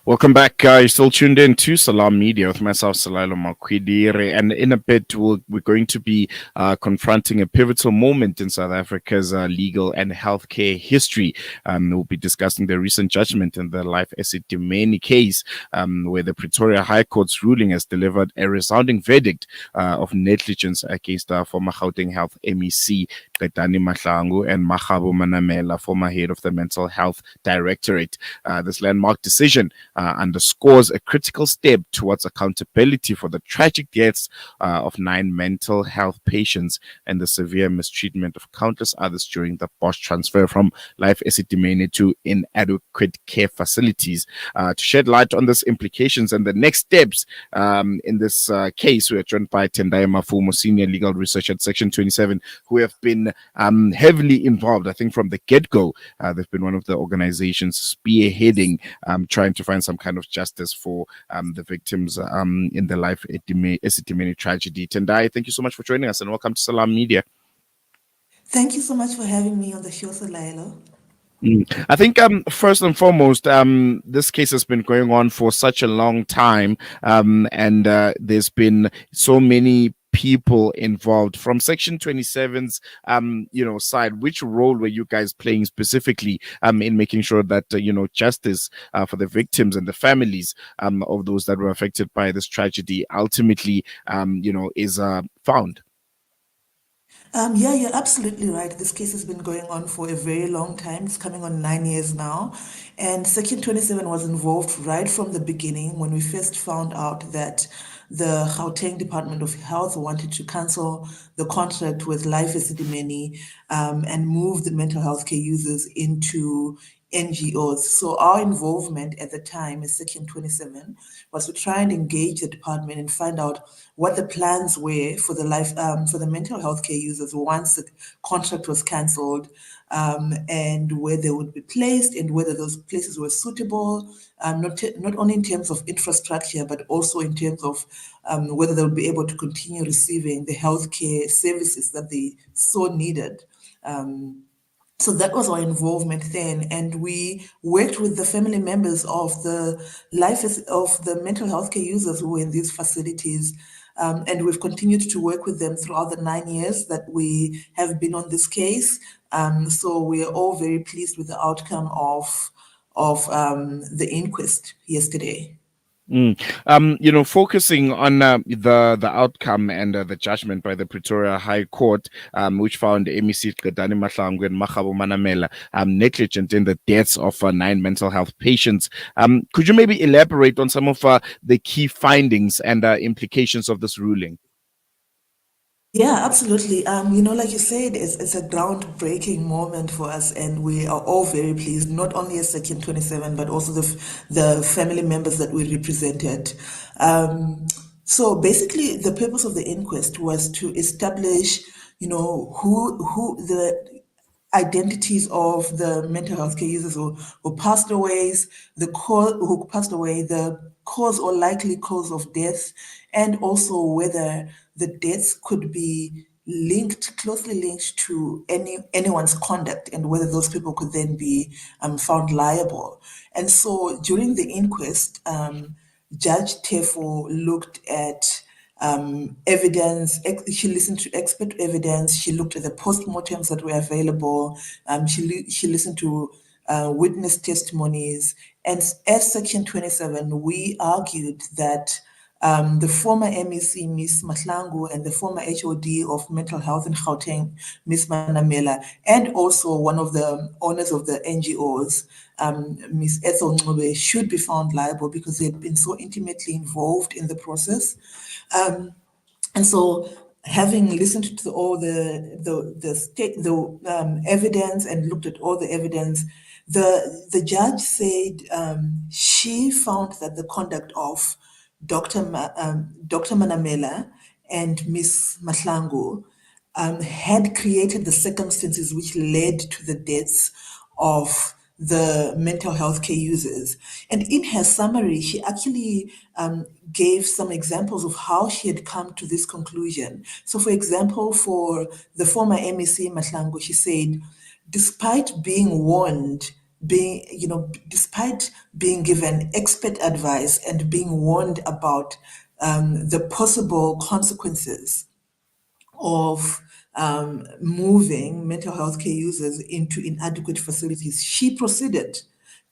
Welcome back. You're still tuned in to Salam Media with myself, Salailo Makwidire. And in a bit, we're going to be confronting a pivotal moment in South Africa's legal and healthcare history. We'll be discussing the recent judgment in the Life Esidimeni case, where the Pretoria High Court's ruling has delivered a resounding verdict of negligence against former Gauteng Health MEC, Qedani Mahlangu, and Magabo Manamela, former head of the Mental Health Directorate. This landmark decision underscores a critical step towards accountability for the tragic deaths of 9 mental health patients and the severe mistreatment of countless others during the Bosch transfer from Life Esidimeni to inadequate care facilities. To shed light on these implications and the next steps in this case, we are joined by Tendai Mafumo, Senior Legal Researcher at Section 27, who have been heavily involved, I think, from the get-go. They've been one of the organizations spearheading trying to find some kind of justice for the victims in the Life Esidimeni tragedy. Tendai, thank you so much for joining us and welcome to Salam Media. Thank you so much for having me on the show, Salailo. I think first and foremost, this case has been going on for such a long time, and there's been so many people involved from Section 27's side. Which role were you guys playing specifically in making sure that justice for the victims and the families of those that were affected by this tragedy ultimately is found? Yeah, you're absolutely right. This case has been going on for a very long time. It's coming on 9 years now. And Section 27 was involved right from the beginning when we first found out that the Gauteng Department of Health wanted to cancel the contract with Life Esidimeni and move the mental health care users into NGOs. So our involvement at the time as Section 27 was to try and engage the department and find out what the plans were for the mental health care users once the contract was cancelled, and where they would be placed and whether those places were suitable, not only in terms of infrastructure but also in terms of whether they would be able to continue receiving the healthcare services that they so needed. So that was our involvement then, and we worked with the family members of the mental health care users who were in these facilities, and we've continued to work with them throughout the 9 years that we have been on this case. So we are all very pleased with the outcome of the inquest yesterday. Focusing on the outcome and the judgment by the Pretoria High Court, which found MEC Qedani Mahlangu and Magabo Manamela negligent in the deaths of 9 mental health patients. Could you maybe elaborate on some of the key findings and implications of this ruling? Yeah, absolutely. Like you said, it's a groundbreaking moment for us, and we are all very pleased, not only as Section 27, but also the family members that we represented. So basically, the purpose of the inquest was to establish, who the identities of the mental health care users who passed away, the cause or likely cause of death, and also whether the deaths could be closely linked to anyone's conduct, and whether those people could then be found liable. And so during the inquest, Judge Tefo looked at evidence. She listened to expert evidence. She looked at the postmortems that were available. She listened to witness testimonies. And as Section 27, we argued that the former MEC, Ms. Mahlangu, and the former HOD of Mental Health in Gauteng, Ms. Manamela, and also one of the owners of the NGOs, Ms. Ethel Ncube, should be found liable because they had been so intimately involved in the process. And so, having listened to all the evidence and looked at all the evidence, the judge said she found that the conduct of Dr. Manamela and Ms. Mahlangu had created the circumstances which led to the deaths of the mental health care users. And in her summary, she actually gave some examples of how she had come to this conclusion. So, for example, for the former MEC Mahlangu, she said, despite being warned despite being given expert advice and being warned about the possible consequences of moving mental health care users into inadequate facilities, she proceeded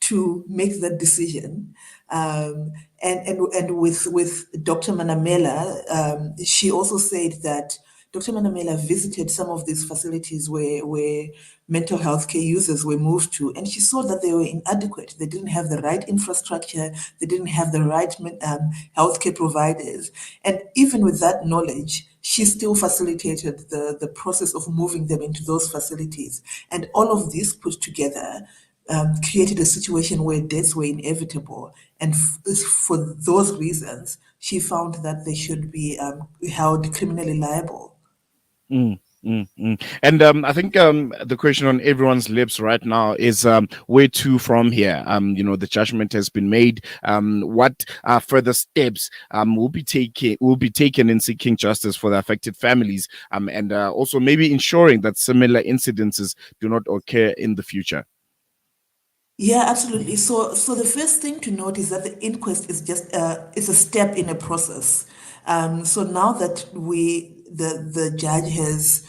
to make that decision. And with Dr. Manamela, she also said that Dr. Manamela visited some of these facilities where mental health care users were moved to, and she saw that they were inadequate. They didn't have the right infrastructure, they didn't have the right healthcare providers. And even with that knowledge, she still facilitated the process of moving them into those facilities. And all of this put together created a situation where deaths were inevitable. And for those reasons, she found that they should be held criminally liable. Mm, And I think the question on everyone's lips right now is where to from here? The judgment has been made. What further steps will be taken in seeking justice for the affected families, and also maybe ensuring that similar incidences do not occur in the future. Yeah, absolutely. So the first thing to note is that the inquest is just it's a step in a process. So now that the judge has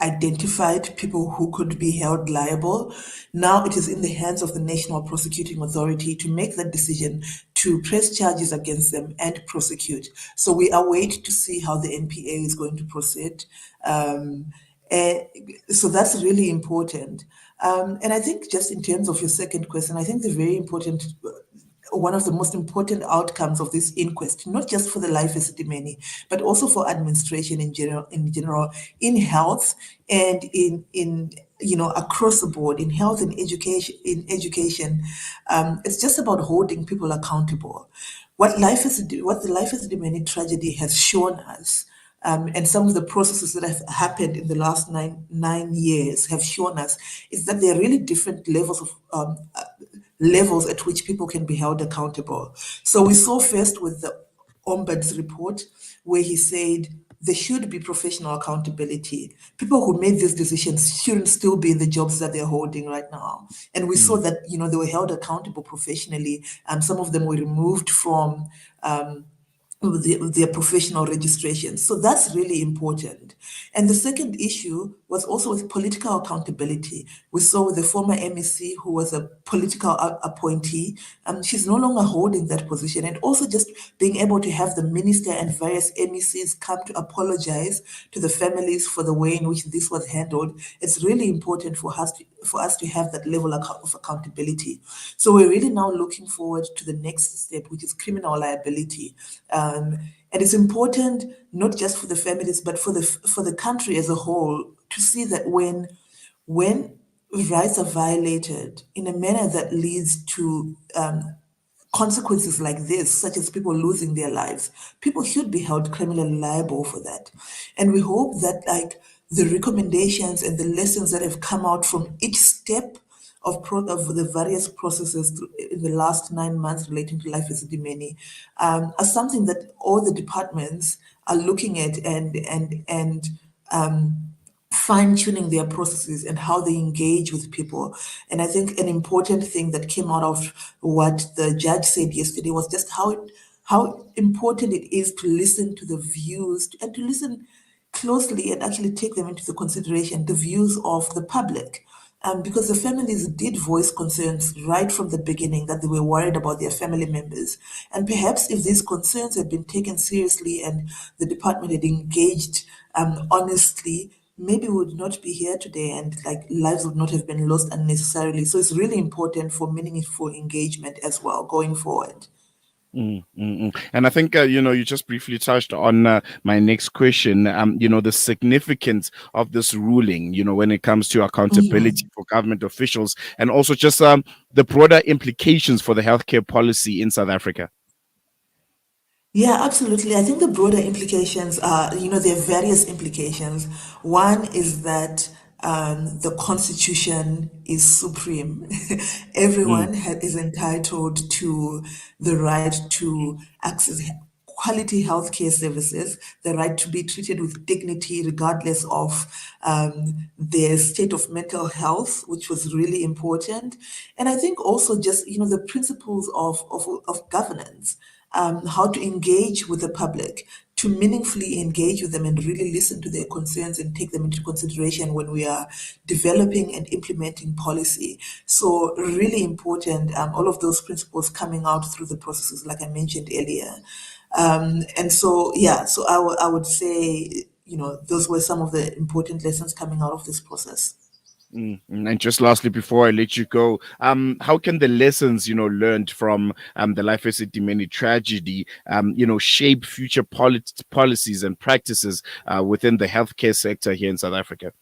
identified people who could be held liable, now it is in the hands of the National Prosecuting Authority to make that decision to press charges against them and prosecute. So we await to see how the NPA is going to proceed. Um, Eh, so that's really important. And I think just in terms of your second question, I think the very important, one of the most important outcomes of this inquest, not just for the life Esidimeni, but also for administration in general, in health and in across the board, in health and education, it's just about holding people accountable. What the life Esidimeni tragedy has shown us, and some of the processes that have happened in the last nine years have shown us is that there are really different levels at which people can be held accountable. So we saw first with the Ombuds report, where he said there should be professional accountability. People who made these decisions shouldn't still be in the jobs that they're holding right now. And we saw Mm, that they were held accountable professionally, and some of them were removed from their professional registration. So that's really important. And the second issue was also with political accountability. We saw with the former MEC, who was a political appointee, she's no longer holding that position. And also just being able to have the minister and various MECs come to apologize to the families for the way in which this was handled. It's really important for us to have that level of accountability. So we're really now looking forward to the next step, which is criminal liability. And it's important not just for the families, but for the country as a whole to see that when rights are violated in a manner that leads to consequences like this, such as people losing their lives, people should be held criminally liable for that. And we hope that, like, the recommendations and the lessons that have come out from each step of the various processes in the last 9 months relating to life as Dimeni are something that all the departments are looking at and fine tuning their processes and how they engage with people. And I think an important thing that came out of what the judge said yesterday was just how important it is to listen to the views and to listen closely and actually take them into the consideration, the views of the public. Because the families did voice concerns right from the beginning that they were worried about their family members. And perhaps if these concerns had been taken seriously and the department had engaged honestly, maybe we would not be here today and, like, lives would not have been lost unnecessarily. So it's really important for meaningful engagement as well going forward. And I think you just briefly touched on my next question. The significance of this ruling. When it comes to accountability for government officials, and also just the broader implications for the healthcare policy in South Africa. Yeah, absolutely. I think the broader implications are, there are various implications. One is that the Constitution is supreme. Mm, Everyone is entitled to the right to access quality healthcare services, the right to be treated with dignity regardless of their state of mental health, which was really important. And I think also just, the principles of governance, how to engage with the public, to meaningfully engage with them and really listen to their concerns and take them into consideration when we are developing and implementing policy. So really important, all of those principles coming out through the processes, like I mentioned earlier. And so, yeah, so I would say, those were some of the important lessons coming out of this process. And just lastly, before I let you go, how can the lessons learned from the Life Esidimeni tragedy, shape future policies and practices within the healthcare sector here in South Africa?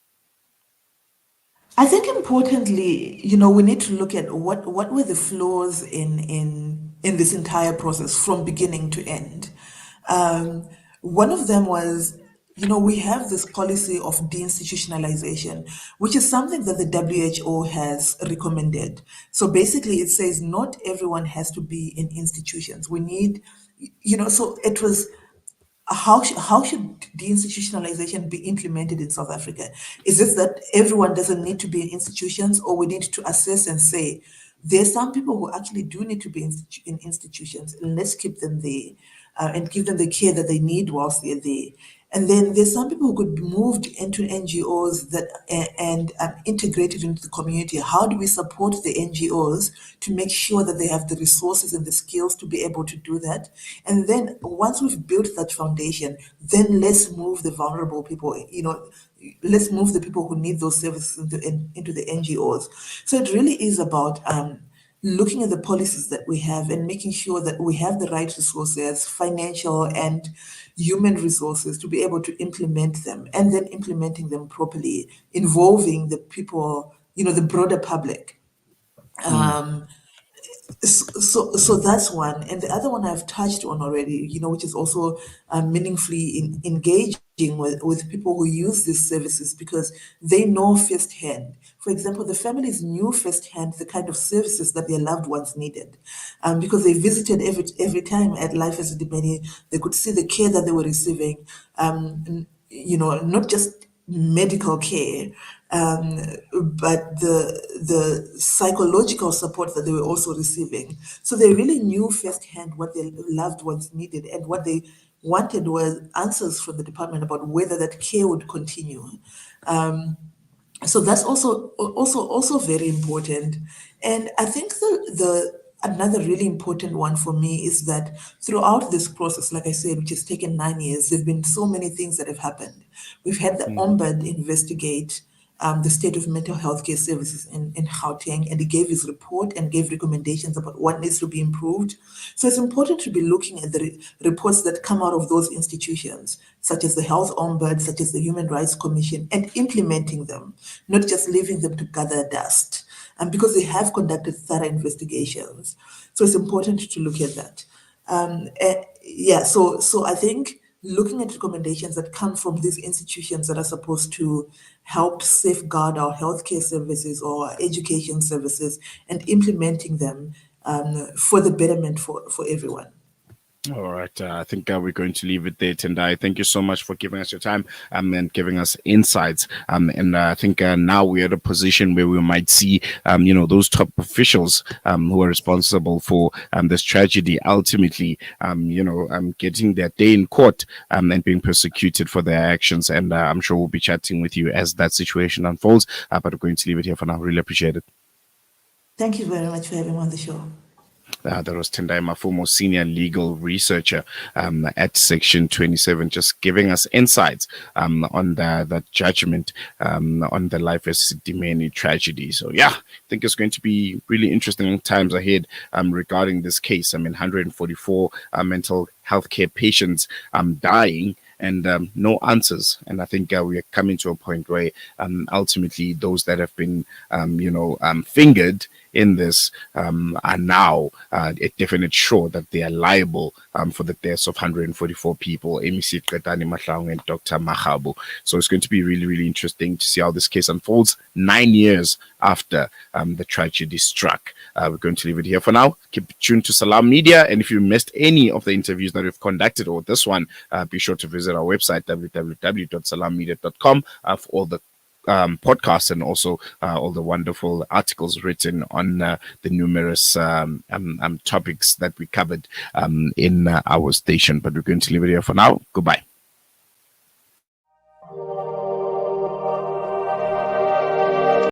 I think importantly, we need to look at what were the flaws in this entire process from beginning to end. One of them was, we have this policy of deinstitutionalization, which is something that the WHO has recommended. So basically, it says not everyone has to be in institutions. We need, so it was how should deinstitutionalization be implemented in South Africa? Is it that everyone doesn't need to be in institutions, or we need to assess and say there's some people who actually do need to be in institutions, and let's keep them there and give them the care that they need whilst they're there. And then there's some people who could be moved into NGOs that and integrated into the community. How do we support the NGOs to make sure that they have the resources and the skills to be able to do that? And then once we've built that foundation, then let's move the vulnerable people. Let's move the people who need those services into the NGOs. So it really is about looking at the policies that we have and making sure that we have the right resources, financial and human resources, to be able to implement them, and then implementing them properly, involving the people, the broader public. Mm. So that's one, and the other one I've touched on already, which is also meaningfully engaging with people who use these services, because they know firsthand. For example, the families knew firsthand the kind of services that their loved ones needed, because they visited every time at Life as a Esidimeni. They could see the care that they were receiving, not just medical care, um, but the psychological support that they were also receiving. So they really knew firsthand what their loved ones needed, and what they wanted was answers from the department about whether that care would continue. So that's also very important. And I think the another really important one for me is that throughout this process, like I said, which has taken 9 years, there have been so many things that have happened. We've had the Mhm. Ombud investigate the state of mental health care services in Gauteng, and he gave his report and gave recommendations about what needs to be improved. So it's important to be looking at the reports that come out of those institutions, such as the Health Ombud, such as the Human Rights Commission, and implementing them, not just leaving them to gather dust. And because they have conducted thorough investigations, so it's important to look at that. Yeah, so I think looking at recommendations that come from these institutions that are supposed to help safeguard our healthcare services or our education services, and implementing them for the betterment for everyone. All right. I think we're going to leave it there, Tendai. Thank you so much for giving us your time and giving us insights. And I think now we're at a position where we might see, those top officials who are responsible for this tragedy ultimately, getting their day in court and being persecuted for their actions. And I'm sure we'll be chatting with you as that situation unfolds. But we're going to leave it here for now. Really appreciate it. Thank you very much for having me on the show. That was Tendai Mafumo, senior legal researcher at Section 27, just giving us insights on the judgment on the Life Esidimeni tragedy. So, yeah, I think it's going to be really interesting times ahead regarding this case. I mean, 144 mental health care patients dying and no answers. And I think we are coming to a point where ultimately those that have been, fingered in this are now a definite sure that they are liable for the deaths of 144 people, MEC Qetani Mahlangu and Dr. Magabo. So it's going to be really, really interesting to see how this case unfolds 9 years after the tragedy struck. We're going to leave it here for now. Keep tuned to Salam Media, and if you missed any of the interviews that we've conducted or this one, be sure to visit our website www.salammedia.com for all the podcasts and also all the wonderful articles written on the numerous topics that we covered in our station. But we're going to leave it here for now. Goodbye.